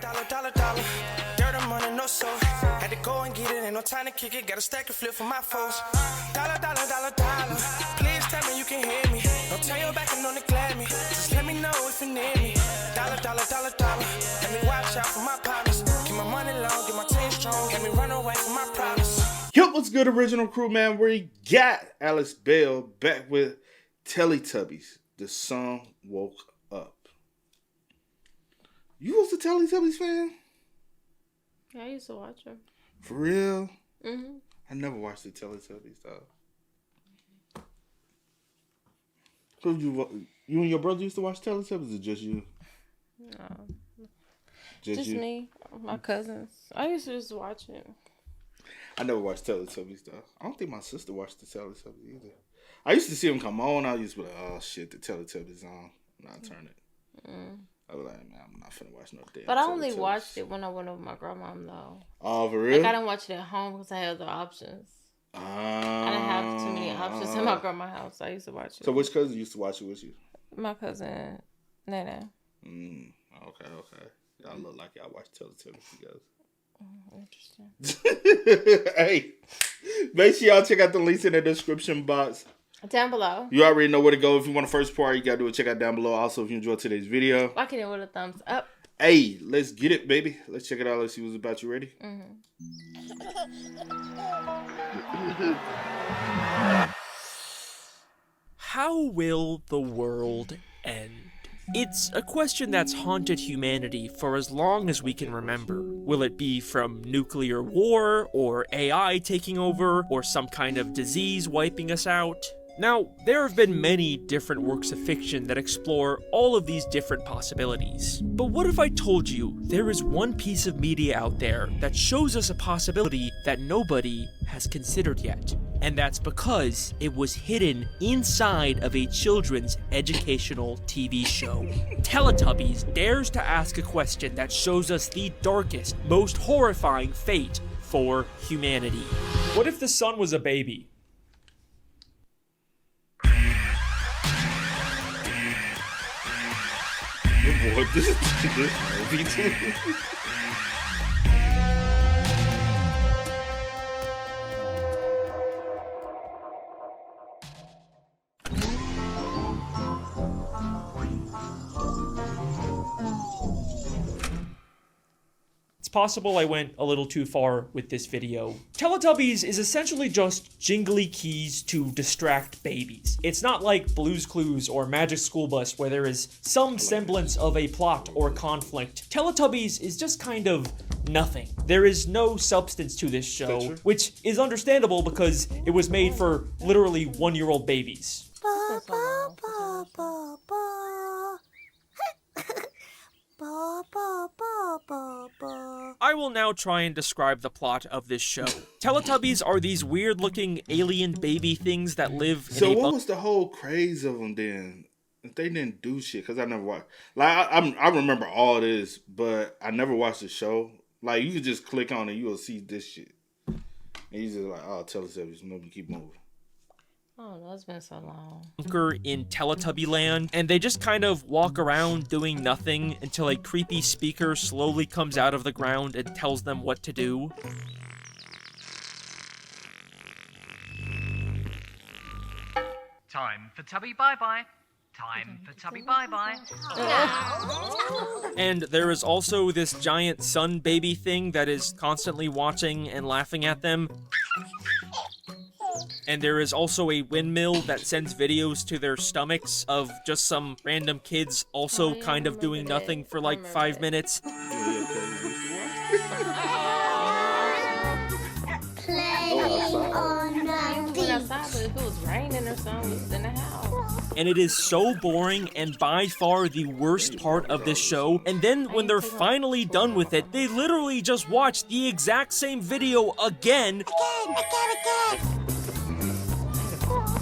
Dollar, dollar, dollar. Dirt and money, no soul. Had to go and get it, ain't no time to kick it. Got a stack and flip for my foes. Dollar, dollar, dollar, dollar. Please tell me you can hear me. Don't turn your back and don't neglect me. Just let me know if you need me. Dollar, dollar, dollar, dollar. Let me watch out for my partners. Keep my money long, get my team strong. Let me run away from my problems. Yo, what's good, original crew, man? We got Alice Bell back with Teletubbies. The song Woke Up. You was a Teletubbies fan? Yeah, I used to watch them. For real? Mm-hmm. I never watched the Teletubbies, though. So you and your brother used to watch Teletubbies, or just you? No. Just you? Me. My cousins. I used to just watch it. I never watched Teletubbies, though. I don't think my sister watched the Teletubbies either. I used to see them come on. I used to be like, oh, shit, the Teletubbies on. And I'd turn it. I was like, man, I'm not finna watch no damn But I only Teletubbies. watched it when I went over my grandma, though. Oh, for real? Like, I didn't watch it at home because I had other options. I didn't have too many options in my grandma's house. I used to watch it. So which cousin used to watch it with you? My cousin, Nana. Okay. Y'all look like y'all watch Teletubbies together. Interesting. Hey, make sure y'all check out the links in the description box. Down below. You already know where to go. If you want the first part, you gotta do it. Check out down below. Also, if you enjoyed today's video, Like it with a thumbs up. Hey, let's get it, baby. Let's check it out. Let's see what's about. You ready? How will the world end? It's a question that's haunted humanity for as long as we can remember. Will it be from nuclear war, or AI taking over, or some kind of disease wiping us out? Now, there have been many different works of fiction that explore all of these different possibilities. But what if I told you there is one piece of media out there that shows us a possibility that nobody has considered yet? And that's because it was hidden inside of a children's educational TV show. Teletubbies dares to ask a question that shows us the darkest, most horrifying fate for humanity. What if the sun was a baby? What this movie? It's possible I went a little too far with this video. Teletubbies is essentially just jingly keys to distract babies. It's not like Blue's Clues or Magic School Bus where there is some semblance of a plot or conflict. Teletubbies is just kind of nothing. There is no substance to this show, which is understandable because it was made for literally 1-year-old babies. I will now try and describe the plot of this show. Teletubbies are these weird-looking alien baby things that live in So what was the whole craze of them then? If they didn't do shit, because I never watched. Like, I remember all this, but I never watched the show. Like, you could just click on it, you will see this shit. And you just like, oh, Teletubbies, nobody keep moving. Oh, no, it's been so long. In Teletubby land, and they just kind of walk around doing nothing until a creepy speaker slowly comes out of the ground and tells them what to do. Time for Tubby Bye-Bye. Time for Tubby Bye-Bye. And there is also this giant sun baby thing that is constantly watching and laughing at them. And there is also a windmill that sends videos to their stomachs of just some random kids also kind of doing nothing for like 5 minutes. Outside, but if it was raining or something, we was in the house. And it is so boring and by far the worst part of this show. And then when they're finally done with it, they literally just watch the exact same video again.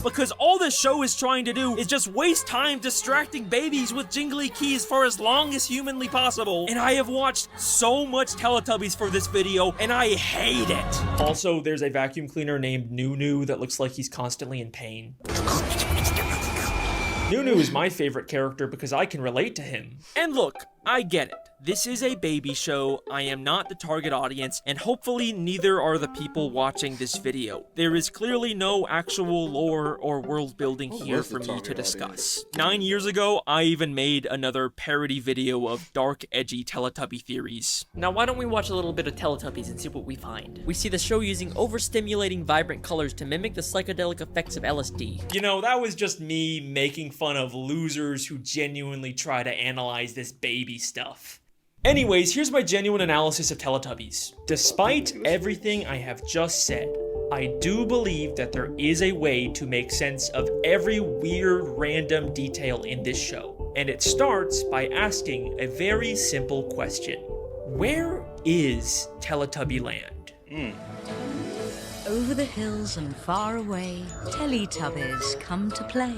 Because all this show is trying to do is just waste time distracting babies with jingly keys for as long as humanly possible. And I have watched so much Teletubbies for this video, and I hate it. Also, there's a vacuum cleaner named Nunu that looks like he's constantly in pain. Nunu is my favorite character because I can relate to him. And look, I get it. This is a baby show, I am not the target audience, and hopefully neither are the people watching this video. There is clearly no actual lore or world building here for me to discuss. 9 years ago, I even made another parody video of dark, edgy Teletubby theories. Now why don't we watch a little bit of Teletubbies and see what we find? We see the show using overstimulating vibrant colors to mimic the psychedelic effects of LSD. You know, that was just me making fun of losers who genuinely try to analyze this baby stuff. Anyways, here's my genuine analysis of Teletubbies. Despite everything I have just said, I do believe that there is a way to make sense of every weird random detail in this show. And it starts by asking a very simple question. Where is Teletubby Land? Over the hills and far away, Teletubbies come to play.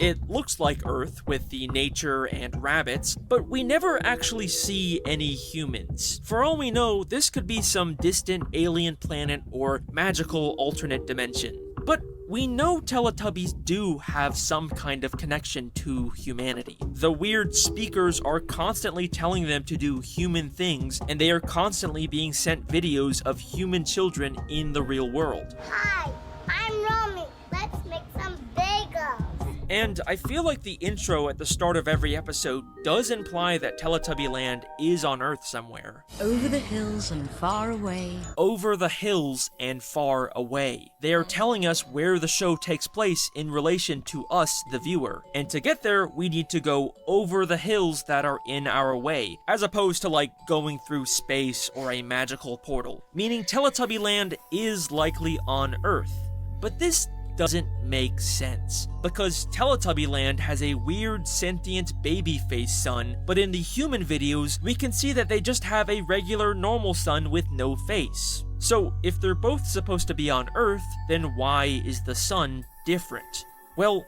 It looks like Earth with the nature and rabbits, but we never actually see any humans. For all we know, this could be some distant alien planet or magical alternate dimension. But we know Teletubbies do have some kind of connection to humanity. The weird speakers are constantly telling them to do human things, and they are constantly being sent videos of human children in the real world. Hi, I'm Romy. Let's make some bagels. And I feel like the intro at the start of every episode does imply that Teletubby Land is on Earth somewhere. Over the hills and far away. Over the hills and far away. They are telling us where the show takes place in relation to us, the viewer. And to get there, we need to go over the hills that are in our way, as opposed to like going through space or a magical portal. Meaning Teletubby Land is likely on Earth. But this doesn't make sense, because Teletubby Land has a weird sentient baby face sun, but in the human videos, we can see that they just have a regular normal sun with no face. So if they're both supposed to be on Earth, then why is the sun different? Well,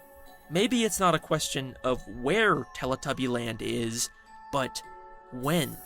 maybe it's not a question of where Teletubby Land is, but when.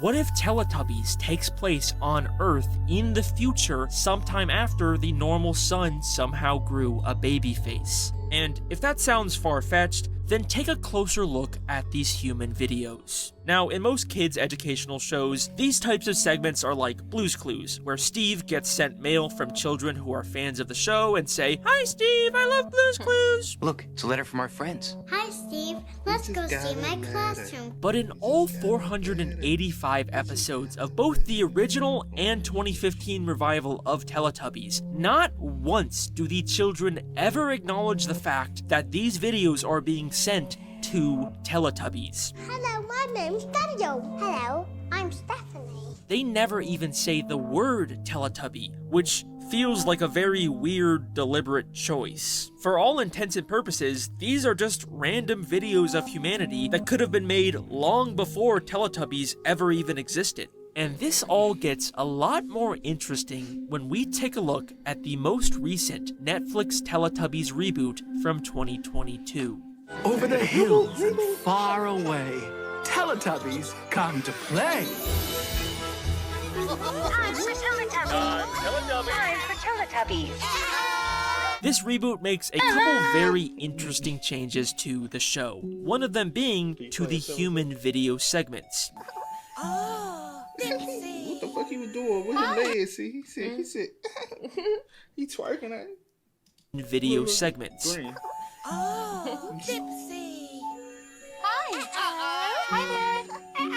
What if Teletubbies takes place on Earth in the future sometime after the normal sun somehow grew a baby face? And if that sounds far-fetched, then take a closer look at these human videos. Now, in most kids' educational shows, these types of segments are like Blue's Clues, where Steve gets sent mail from children who are fans of the show and say, "Hi Steve, I love Blue's Clues!" Look, it's a letter from our friends. Hi, Steve. Let's go see my classroom. But in all 485 episodes of both the original and 2015 revival of Teletubbies, not once do the children ever acknowledge the fact that these videos are being sent to Teletubbies. Hello, my name's Daniel. Hello, I'm Stephanie. They never even say the word Teletubby, which feels like a very weird, deliberate choice. For all intents and purposes, these are just random videos of humanity that could have been made long before Teletubbies ever even existed. And this all gets a lot more interesting when we take a look at the most recent Netflix Teletubbies reboot from 2022. Over the hills and far away, Teletubbies come to play. Time for Teletubbies. Time for Teletubbies. This reboot makes a couple very interesting changes to the show. One of them being to the human video segments. What the fuck he was doing with his legs? See, he said, he twerking at it. Video segments. Green. Oh, Dipsy. Hi. Hi there. Hi.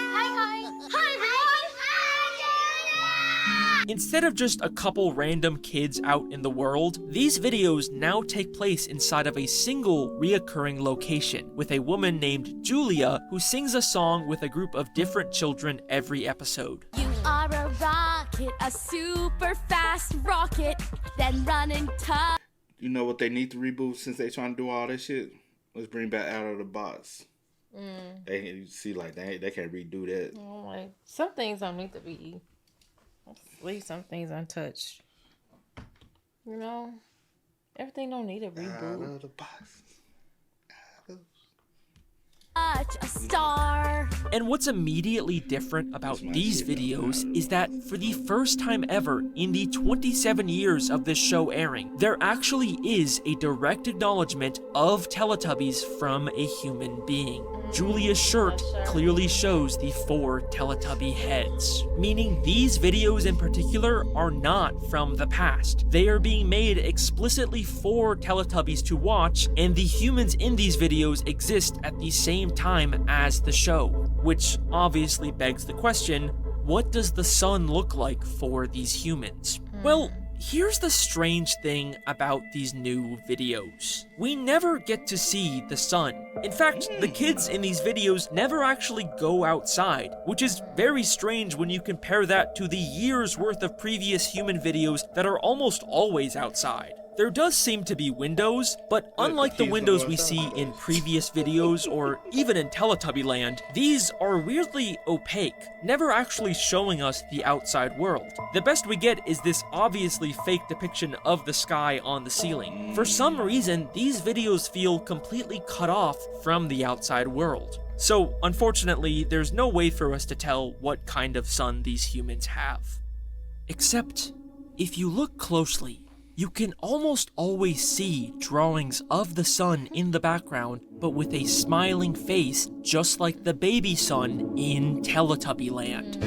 Instead of just a couple random kids out in the world, these videos now take place inside of a single reoccurring location, with a woman named Julia who sings a song with a group of different children every episode. You are a rocket, a super fast rocket, then running tough. You know what they need to reboot since they trying to do all this shit? Let's bring back Out of the Box. They see like they can't redo that. Oh, like some things don't need to be. Leave some things untouched. You know, everything don't need a reboot. Out of the box. such a star. And what's immediately different about these videos is that for the first time ever in the 27 years of this show airing, there actually is a direct acknowledgement of Teletubbies from a human being. Julia's shirt clearly shows the 4 Teletubby heads, meaning these videos in particular are not from the past. They are being made explicitly for Teletubbies to watch, and the humans in these videos exist at the same time as the show, which obviously begs the question, what does the sun look like for these humans? Well, here's the strange thing about these new videos. We never get to see the sun. In fact, the kids in these videos never actually go outside, which is very strange when you compare that to the years worth of previous human videos that are almost always outside. There does seem to be windows, but unlike the windows we see in previous videos or even in Teletubby Land, these are weirdly opaque, never actually showing us the outside world. The best we get is this obviously fake depiction of the sky on the ceiling. For some reason, these videos feel completely cut off from the outside world. So, unfortunately, there's no way for us to tell what kind of sun these humans have. Except, if you look closely, you can almost always see drawings of the sun in the background, but with a smiling face, just like the baby sun in Teletubby Land.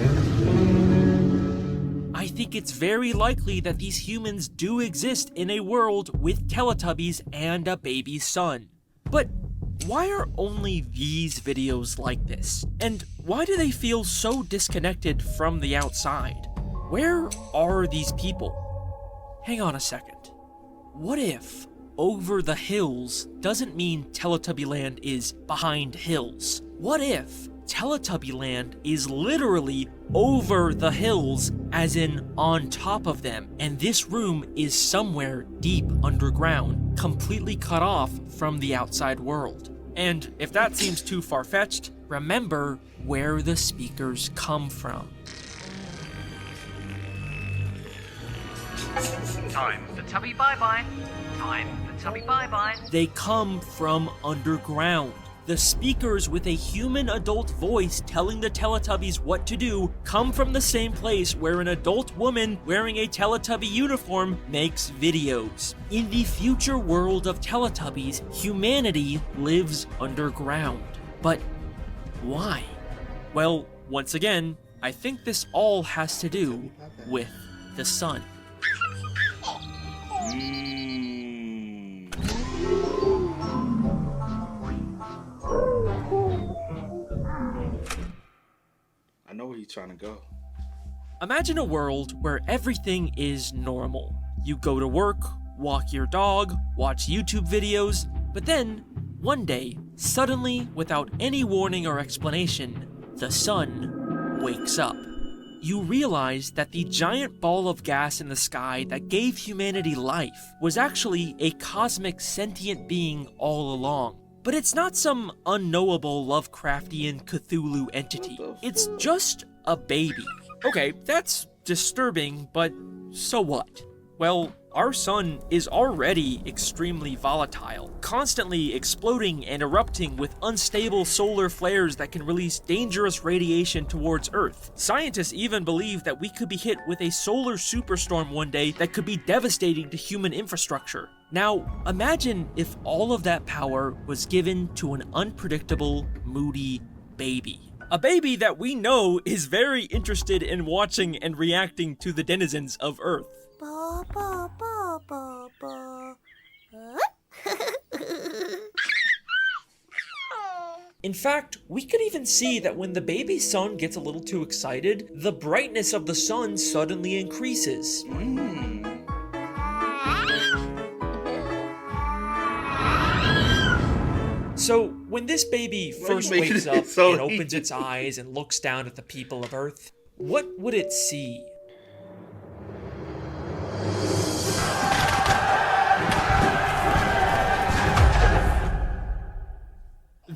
I think it's very likely that these humans do exist in a world with Teletubbies and a baby sun. But why are only these videos like this? And why do they feel so disconnected from the outside? Where are these people? Hang on a second. What if over the hills doesn't mean Teletubby Land is behind hills? What if Teletubby Land is literally over the hills, as in on top of them, and this room is somewhere deep underground, completely cut off from the outside world? And if that seems too far-fetched, remember where the speakers come from. Time for Tubby bye-bye. Time for Tubby bye-bye. They come from underground. The speakers with a human adult voice telling the Teletubbies what to do come from the same place where an adult woman wearing a Teletubby uniform makes videos. In the future world of Teletubbies, humanity lives underground. But why? Well, once again, I think this all has to do with the sun. I know where he's trying to go. Imagine a world where everything is normal. You go to work, walk your dog, watch YouTube videos, but then, one day, suddenly, without any warning or explanation, the sun wakes up. You realize that the giant ball of gas in the sky that gave humanity life was actually a cosmic sentient being all along. But it's not some unknowable Lovecraftian Cthulhu entity. It's just a baby. Okay, that's disturbing, but so what? Well, our sun is already extremely volatile, constantly exploding and erupting with unstable solar flares that can release dangerous radiation towards Earth. Scientists even believe that we could be hit with a solar superstorm one day that could be devastating to human infrastructure. Now, imagine if all of that power was given to an unpredictable, moody baby. A baby that we know is very interested in watching and reacting to the denizens of Earth. Ba, ba, ba, ba, ba. In fact, we could even see that when the baby sun gets a little too excited, the brightness of the sun suddenly increases. So, when this baby first wakes up and opens its eyes and looks down at the people of Earth, what would it see?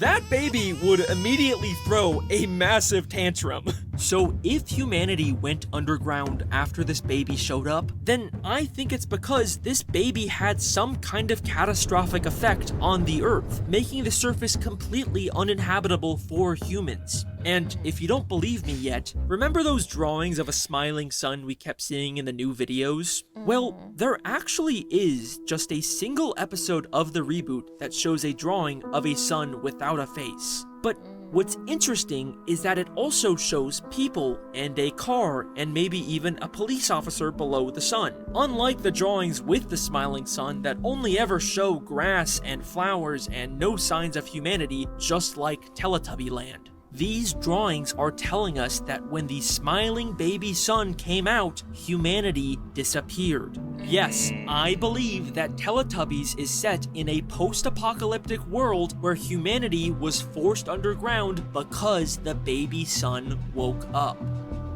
that baby would immediately throw a massive tantrum. So if humanity went underground after this baby showed up, then I think it's because this baby had some kind of catastrophic effect on the Earth, making the surface completely uninhabitable for humans. And if you don't believe me yet, remember those drawings of a smiling sun we kept seeing in the new videos? Well, there actually is just a single episode of the reboot that shows a drawing of a sun without a face. But what's interesting is that it also shows people and a car and maybe even a police officer below the sun. Unlike the drawings with the smiling sun that only ever show grass and flowers and no signs of humanity, just like Teletubby Land. These drawings are telling us that when the smiling baby sun came out, humanity disappeared. Yes, I believe that Teletubbies is set in a post-apocalyptic world where humanity was forced underground because the baby sun woke up.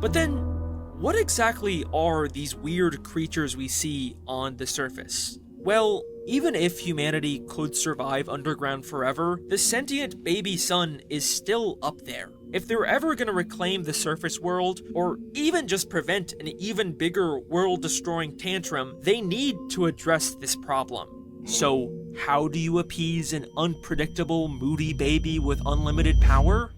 But then, what exactly are these weird creatures we see on the surface? Well, even if humanity could survive underground forever, the sentient baby sun is still up there. If they're ever gonna reclaim the surface world, or even just prevent an even bigger world-destroying tantrum, they need to address this problem. So, how do you appease an unpredictable, moody baby with unlimited power?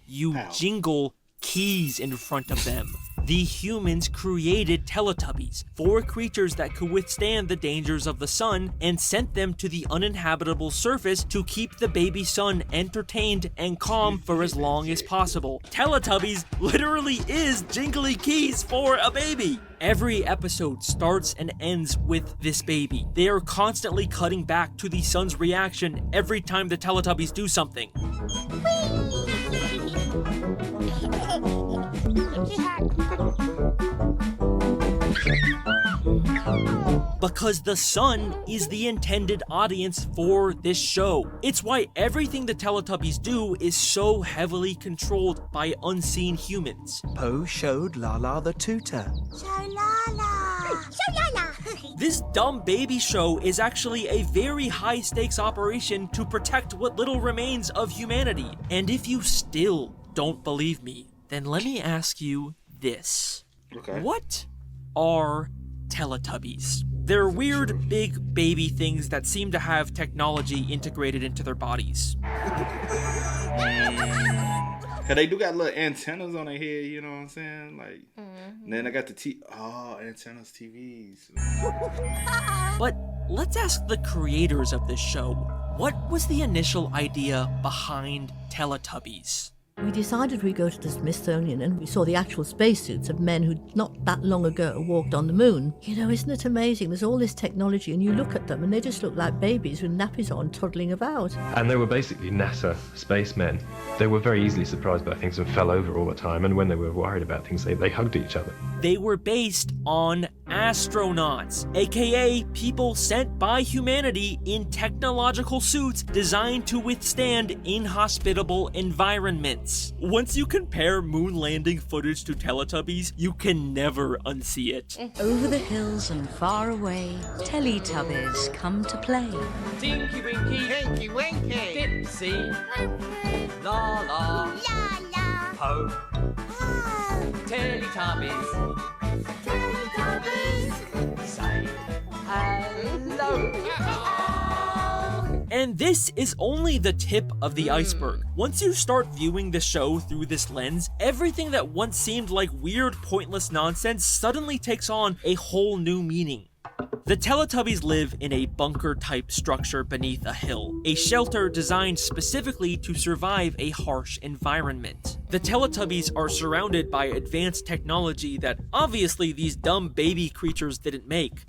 You jingle keys in front of them. The humans created Teletubbies, 4 creatures that could withstand the dangers of the sun, and sent them to the uninhabitable surface to keep the baby sun entertained and calm for as long as possible. Teletubbies literally is jingly keys for a baby. Every episode starts and ends with this baby. They are constantly cutting back to the sun's reaction every time the Teletubbies do something. Because the sun is the intended audience for this show. It's why everything the Teletubbies do is so heavily controlled by unseen humans. Poe showed Lala the tutor. Show Lala. Show Lala. This dumb baby show is actually a very high-stakes operation to protect what little remains of humanity. And if you still don't believe me, then let me ask you this. Okay. What are Teletubbies? They're weird, big baby things that seem to have technology integrated into their bodies. They do got little antennas on their head, you know what I'm saying? Like, and then I got the antennas, TVs. But let's ask the creators of this show, what was the initial idea behind Teletubbies? We decided we'd go to the Smithsonian and we saw the actual spacesuits of men who'd not that long ago walked on the moon. You know, isn't it amazing? There's all this technology and you look at them and they just look like babies with nappies on toddling about. And they were basically NASA spacemen. They were very easily surprised by things and fell over all the time, and when they were worried about things, they hugged each other. They were based on astronauts, aka people sent by humanity in technological suits designed to withstand inhospitable environments. Once you compare moon landing footage to Teletubbies, you can never unsee it. Over the hills and far away, Teletubbies come to play. Tinky Winky, Tinky Winky, Dipsy, La La, La La. Poe, Teletubbies, Teletubbies. say hello. And this is only the tip of the iceberg. Once you start viewing the show through this lens, everything that once seemed like weird, pointless nonsense suddenly takes on a whole new meaning. The Teletubbies live in a bunker-type structure beneath a hill, a shelter designed specifically to survive a harsh environment. The Teletubbies are surrounded by advanced technology that obviously these dumb baby creatures didn't make.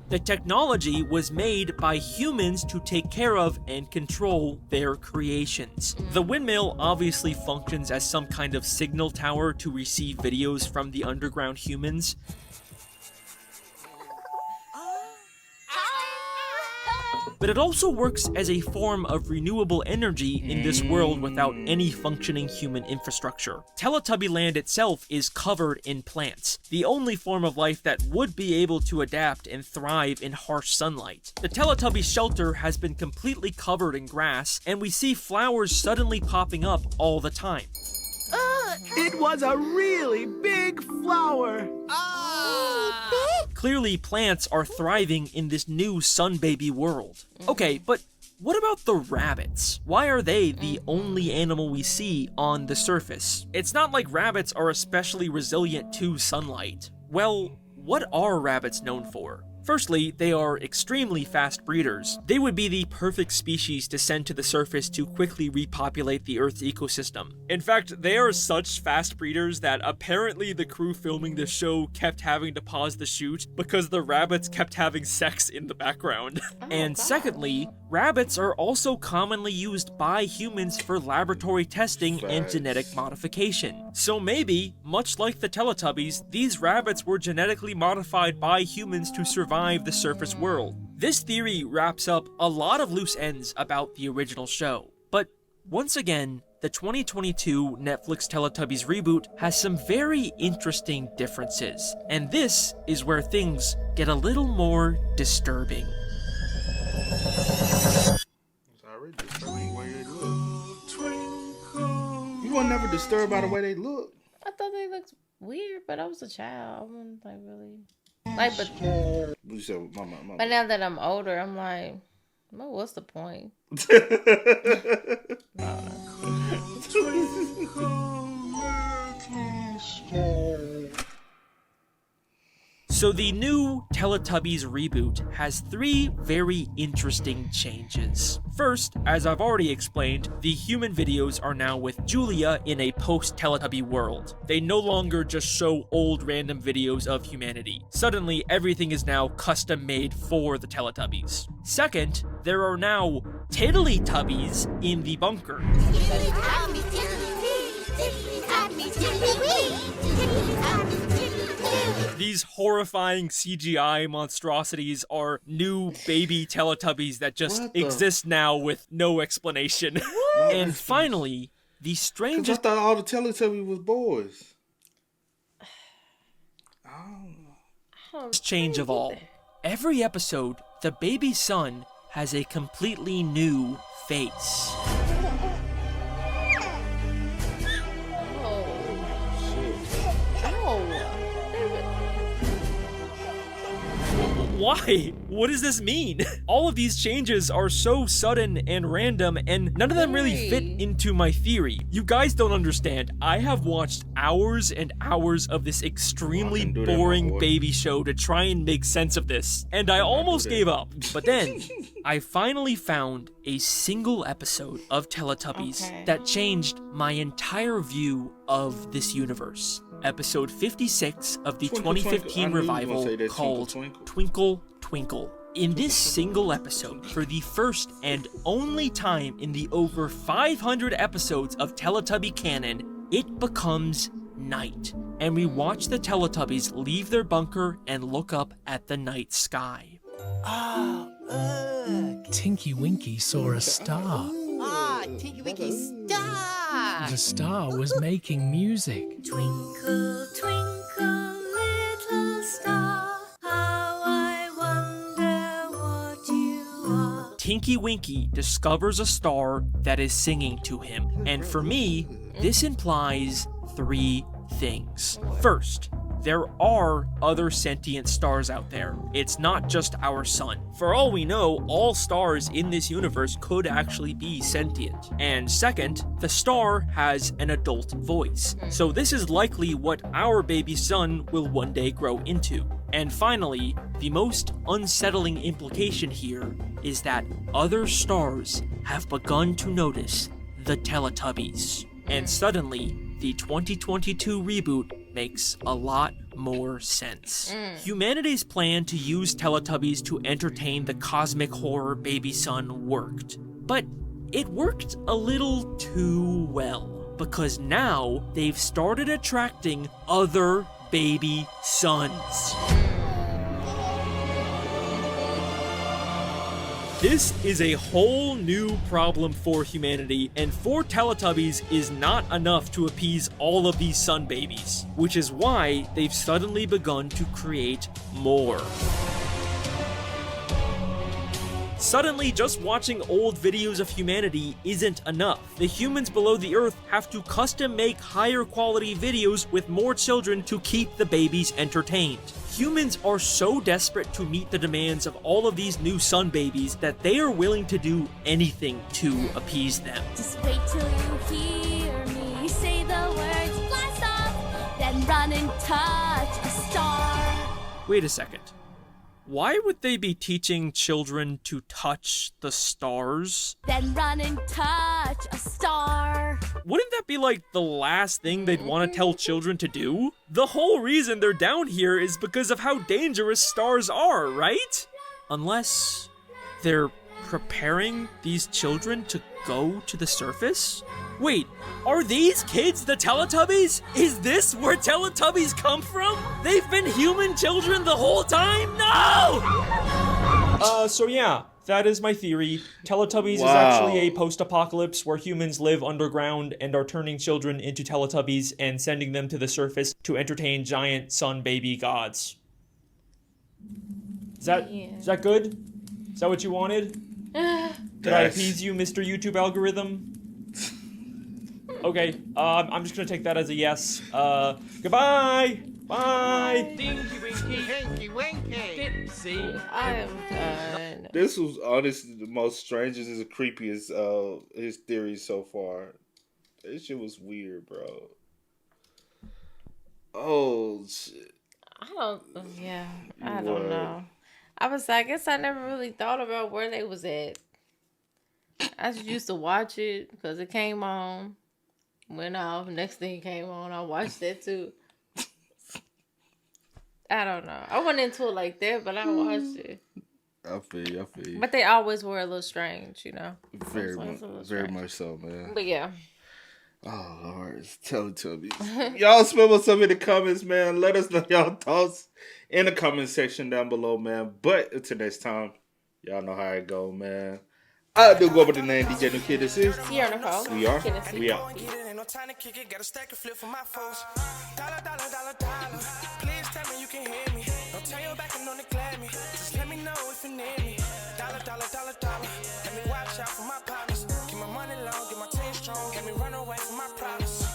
The technology was made by humans to take care of and control their creations. The windmill obviously functions as some kind of signal tower to receive videos from the underground humans. but it also works as a form of renewable energy in this world without any functioning human infrastructure. Teletubby Land itself is covered in plants, the only form of life that would be able to adapt and thrive in harsh sunlight. The Teletubby shelter has been completely covered in grass, and we see flowers suddenly popping up all the time. It was a really big flower. Clearly, plants are thriving in this new sun baby world. Okay, but what about the rabbits? Why are they the only animal we see on the surface? It's not like rabbits are especially resilient to sunlight. Well, what are rabbits known for? Firstly, they are extremely fast breeders. They would be the perfect species to send to the surface to quickly repopulate the Earth's ecosystem. In fact, they are such fast breeders that apparently the crew filming the show kept having to pause the shoot because the rabbits kept having sex in the background. And secondly, rabbits are also commonly used by humans for laboratory testing and genetic modification. So maybe, much like the Teletubbies, these rabbits were genetically modified by humans to survive the surface world. This theory wraps up a lot of loose ends about the original show. But once again, the 2022 Netflix Teletubbies reboot has some very interesting differences. And this is where things get a little more disturbing. You were never disturbed by the way they look. I thought they looked weird, but I was a child. I wasn't like really like, but You said, mama. But now that I'm older, I'm like, well, what's the point? So the new Teletubbies reboot has 3 very interesting changes. First, as I've already explained, the human videos are now with Julia in a post-Teletubby world. They no longer just show old random videos of humanity. Suddenly, everything is now custom-made for the Teletubbies. Second, there are now Teletubbies in the bunker. These horrifying CGI monstrosities are new baby Teletubbies that just exist now with no explanation. And finally, the strangest... I thought all the Teletubbies was boys. Change of all. Every episode, the baby son has a completely new face. Why? What does this mean? All of these changes are so sudden and random, and none of them really fit into my theory. You guys don't understand. I have watched hours and hours of this extremely boring baby show to try and make sense of this, and I almost gave up. But then, I finally found a single episode of Teletubbies that changed my entire view of this universe. Episode 56 of the 2015 revival called Twinkle Twinkle. In this single episode, for the first and only time in the over 500 episodes of Teletubby canon, it becomes night, and we watch the Teletubbies leave their bunker and look up at the night sky. Tinky Winky saw a star. Tinky Winky star! The star was making music. Twinkle, twinkle, little star, how I wonder what you are. Tinky Winky discovers a star that is singing to him, and for me, this implies 3 things. First, there are other sentient stars out there. It's not just our sun. For all we know, all stars in this universe could actually be sentient. And second, the star has an adult voice. So this is likely what our baby sun will one day grow into. And finally, the most unsettling implication here is that other stars have begun to notice the Teletubbies. And suddenly, the 2022 reboot makes a lot more sense. Humanity's plan to use Teletubbies to entertain the cosmic horror baby sun worked. But it worked a little too well, because now they've started attracting other baby suns. This is a whole new problem for humanity, and 4 Teletubbies is not enough to appease all of these sun babies, which is why they've suddenly begun to create more. Suddenly, just watching old videos of humanity isn't enough. The humans below the earth have to custom make higher quality videos with more children to keep the babies entertained. Humans are so desperate to meet the demands of all of these new sun babies that they are willing to do anything to appease them. Just wait till you hear me say the words blast off, then run and touch a star. Wait a second. Why would they be teaching children to touch the stars? Then run and touch a star. Wouldn't that be like the last thing they'd want to tell children to do? The whole reason they're down here is because of how dangerous stars are, right? Unless they're preparing these children to go to the surface? Wait, are these kids the Teletubbies? Is this where Teletubbies come from? They've been human children the whole time? No! So yeah, that is my theory. Teletubbies is actually a post-apocalypse where humans live underground and are turning children into Teletubbies and sending them to the surface to entertain giant sun baby gods. Is that good? Is that what you wanted? Did I appease you, Mr. YouTube algorithm? Okay, I'm just gonna take that as a yes. Goodbye! Bye! Dinky winky, hinky winky. Dipsy, I am done. This was honestly the most strangest and the creepiest his theories so far. This shit was weird, bro. Oh shit. I don't know. I guess I never really thought about where they was at. I just used to watch it because it came on, went off, next thing came on, I watched that too. I don't know. I went into it like that, but I watched it. I feel you. But they always were a little strange, you know? Very much so, man. But yeah. Oh, Lord, it's Teletubbies. Y'all spill us up in the comments, man. Let us know y'all thoughts in the comment section down below, man. But until next time, y'all know how it go, man. I do go by the name DJ New Kid. This is Sierra Nicole. We are. We out. No time to kick it, got a stack of flip for my foes. Dollar, dollar, dollar, dollar. Please tell me you can hear me. Don't turn your back and don't neglect me. Just let me know if you need me. Dollar, dollar, dollar, dollar. Let me watch out for my partners. Keep my money long, get my team strong. Let me run away from my problems.